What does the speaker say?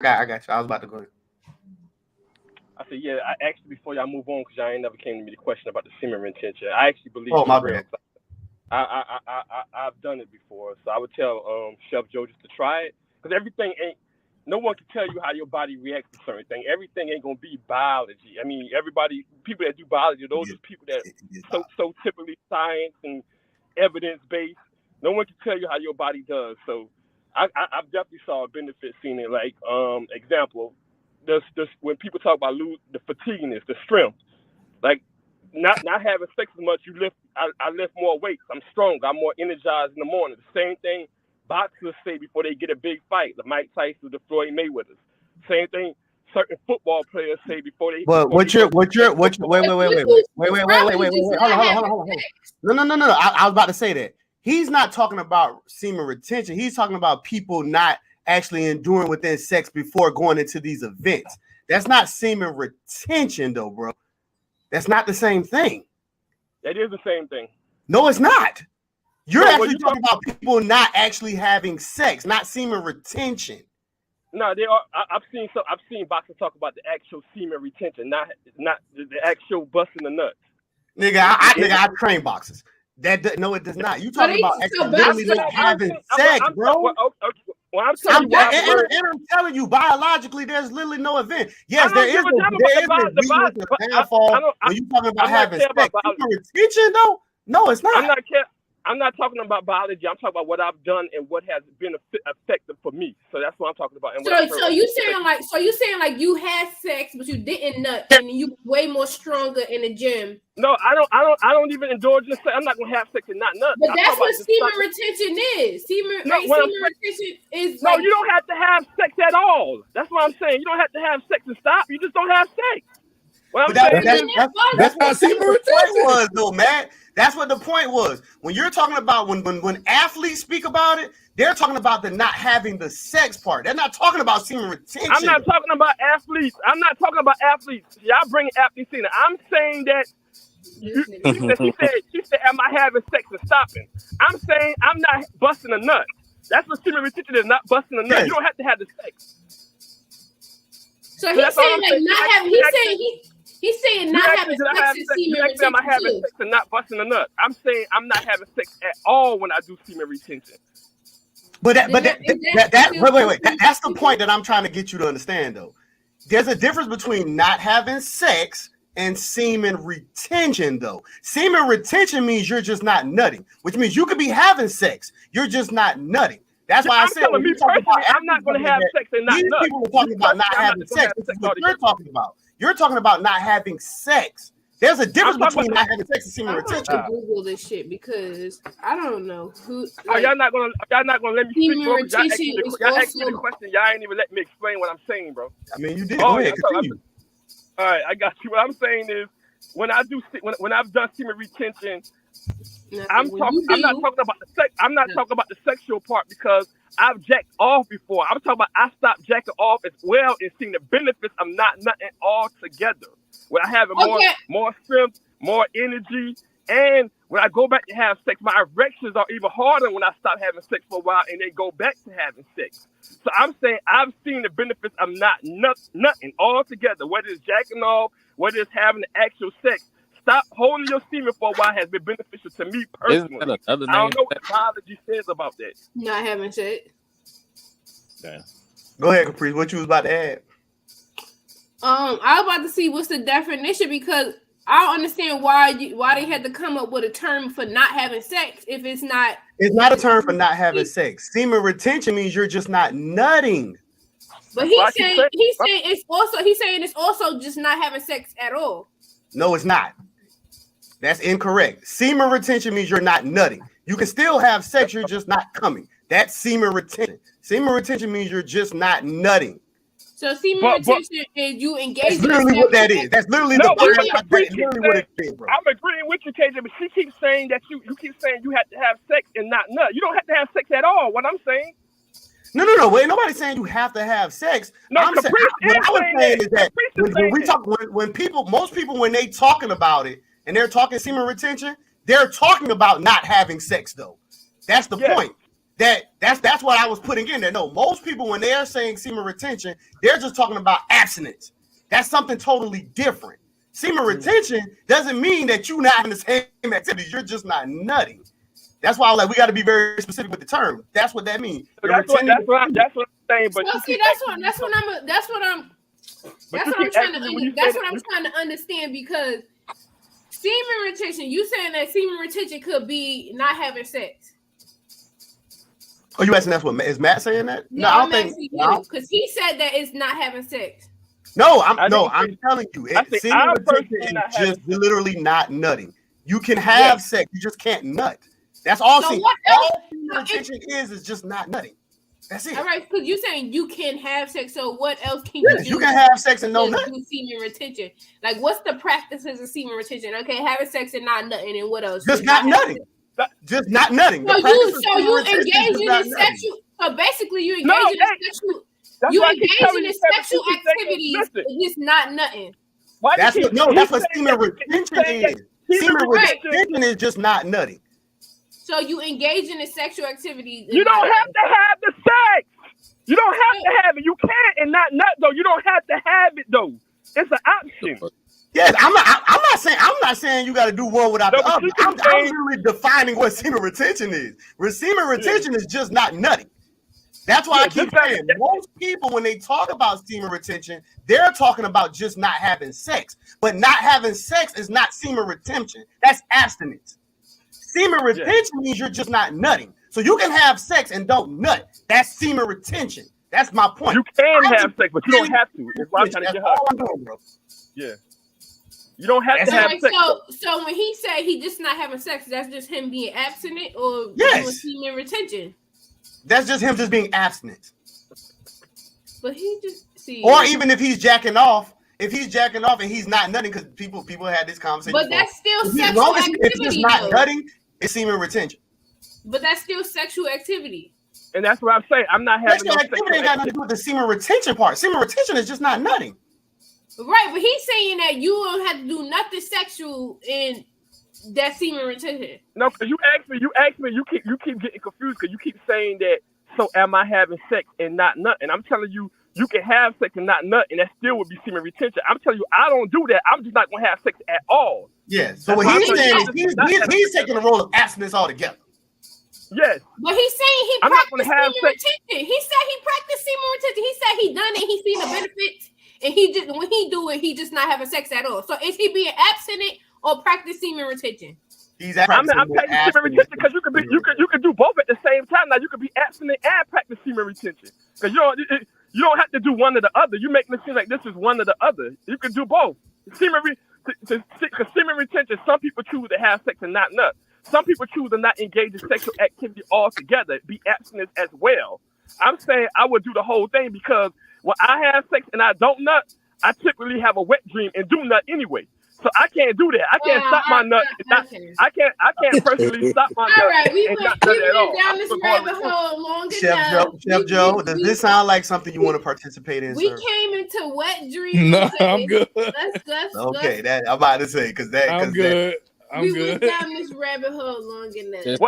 I got you. I was about to go. I said, yeah. I actually before y'all move on, because y'all ain't never came to me the question about the semen retention. I actually believe Oh, it's my real. bad. I've done it before, so I would tell Chef Joe just to try it, because everything ain't. No one can tell you how your body reacts to certain things. Everything ain't gonna be biology. I mean, people that do biology, those are people that so typically science and evidence based. No one can tell you how your body does. So I definitely saw a benefit seeing it. Like example, this when people talk about the fatigueness, the strength, like not having sex as much, I lift more weights. I'm strong. I'm more energized in the morning. The same thing boxers say before they get a big fight. The Mike Tyson, the Floyd Mayweather. Same thing certain football players say before they. But wait. Hold on. No. I was about to say that he's not talking about semen retention. He's talking about people not actually enduring within sex before going into these events. That's not semen retention, though, bro. That's not the same thing. That is the same thing. No, it's not. You're actually talking about people not actually having sex, not semen retention. No, they are. I've seen boxers talk about the actual semen retention, not the actual busting the nuts. Nigga, I train boxers. No, it does not. You talking about actually literally not having sex, bro? Well, I'm telling you, biologically, there's literally no event. Yes, there is a downfall when you talking about having sex. Retention, though? No, it's not. I'm not talking about biology. I'm talking about what I've done and what has been effective for me. So that's what I'm talking about. And so you saying like you had sex, but you didn't nut, and you way more stronger in the gym. No, I don't even indulge in sex. I'm not gonna have sex and not nut. But that's what semen retention is. Semen retention is. No, you don't have to have sex at all. That's what I'm saying. You don't have to have sex and stop. You just don't have sex. That's what semen retention was, though, Matt. That's what the point was. When you're talking about when athletes speak about it, they're talking about the not having the sex part. They're not talking about semen retention. I'm not talking about athletes. Y'all bring athletes in. I'm saying that she said, am I having sex and stopping? I'm saying I'm not busting a nut. That's what semen retention is, not busting a nut. Yes. You don't have to have the sex. So he's saying like not having. He's saying not having sex is semen retention. Am I having sex and not busting a nut? I'm saying I'm not having sex at all when I do semen retention. Wait. That's the point that I'm trying to get you to understand, though. There's a difference between not having sex and semen retention, though. Semen retention means you're just not nutting, which means you could be having sex. You're just not nutting. That's why I said, I'm not going to have sex and not nut. People are talking about not having sex. This is what you're talking about. You're talking about not having sex. There's a difference between not having sex and semen retention. I'm going to Google this shit because I don't know who. Like, y'all not gonna let me speak, bro? Y'all asked me the question. Y'all ain't even let me explain what I'm saying, bro. I mean, you did. Go ahead, continue. All right, I got you. What I'm saying is, when I've done semen retention, I'm not talking about the sex. I'm not talking about the sexual part because I've jacked off before. I'm talking about I stopped jacking off as well and seeing the benefits of not nutting altogether. When I have more strength, more energy, and when I go back to have sex, my erections are even harder when I stop having sex for a while and they go back to having sex. So I'm saying I've seen the benefits of not nutting altogether, whether it's jacking off, whether it's having the actual sex. Stop holding your semen for a while has been beneficial to me personally. I don't know what biology says about that. Not having sex. Yeah. Go ahead, Caprice. What you was about to add? I was about to see what's the definition because I don't understand why they had to come up with a term for not having sex if it's not. It's not a term for not having sex. Semen retention means you're just not nutting. But he's saying it's also just not having sex at all. No, it's not. That's incorrect. Semen retention means you're not nutting. You can still have sex, you're just not coming. That's semen retention. Semen retention means you're just not nutting. So semen retention is you engage. That's literally what that is. That's literally what it is, bro. I'm agreeing with you, KJ, but she keeps saying that you keep saying you have to have sex and not nut. You don't have to have sex at all. What I'm saying. No. Wait, nobody's saying you have to have sex. No, what I was saying is that most people, when they talking about it and they're talking semen retention, they're talking about not having sex, though. That's the point. that's what I was putting in there. No, most people when they're saying semen retention, they're just talking about abstinence. That's something totally different. Semen retention doesn't mean that you're not having the same activities. You're just not nutting. That's why we got to be very specific with the term. That's what that means. That's what I'm saying. But see, that's what I'm trying to understand, because semen retention, you saying that semen retention could be not having sex. Oh, you asking that's what is Matt saying that? No, I don't think you, because he said that it's not having sex. No, I'm telling you, semen retention is just literally not nutting. You can have sex, you just can't nut. That's all. So all semen retention is just not nutting. That's it. All right, because you're saying you can have sex. So what else can you do? You can have sex and no nut. Semen retention. Like, what's the practices of semen retention? Okay, having sex and not nutting, and what else? Just not nutting. Just not nutting. So you engage in sexual. So basically, you engage in sexual. You engage in sexual activities, just not nutting. That's what semen retention is. Semen retention is just not nutting. So you engage in the sexual activity. You don't have to have the sex. You don't have to have it. You can and not nut though. You don't have to have it though. It's an option. Yes, I'm not saying you got to do one without the other. I'm really defining what semen retention is. Semen retention is just not nutting. That's why I keep saying most people, when they talk about semen retention, they're talking about just not having sex. But not having sex is not semen retention. That's abstinence. Semen retention means you're just not nutting. So you can have sex and don't nut. That's semen retention. That's my point. You can have sex, but you don't have to. That's why I'm trying to get her. Yeah. You don't have to have sex. So when he said he just not having sex, that's just him being abstinent or doing semen retention? That's just him just being abstinent. But he just or even if he's jacking off. If he's jacking off and he's not nutting, because people had this conversation. But that's still sexual activity. If he's not nutting, it's semen retention. But that's still sexual activity. And that's what I'm saying. I'm not having sexual activity. Ain't got nothing to do with the semen retention part. Semen retention is just not nutting. Right, but he's saying that you don't have to do nothing sexual in that semen retention. No, because you asked me, you keep getting confused because you keep saying that. So am I having sex and not nut? And I'm telling you. You can have sex and not nut, and that still would be semen retention. I'm telling you, I don't do that. I'm just not going to have sex at all. Yeah. So what he's saying is he's taking the role of abstinence altogether. Yes. But he's saying he practiced semen retention. He said he practiced semen retention. He said he done it. He seen the benefits, and he just when he do it, he just not having sex at all. So is he being abstinent or practice semen retention? I'm practicing semen retention because you can do both at the same time. Now you can be abstinent and practice semen retention because you don't have to do one or the other. You make it seem like this is one or the other. You can do both. Semen retention, some people choose to have sex and not nut. Some people choose to not engage in sexual activity altogether, be abstinent as well. I'm saying I would do the whole thing because when I have sex and I don't nut, I typically have a wet dream and do nut anyway. So I can't do that. I can't stop my nut. I can't personally stop my nut. All right, we went down this rabbit hole long enough. Chef Joe, does this sound like something you want to participate in? We came into wet dreams. No, I'm good. Let's okay, that I'm about to say because I'm good. We went down this rabbit hole long enough.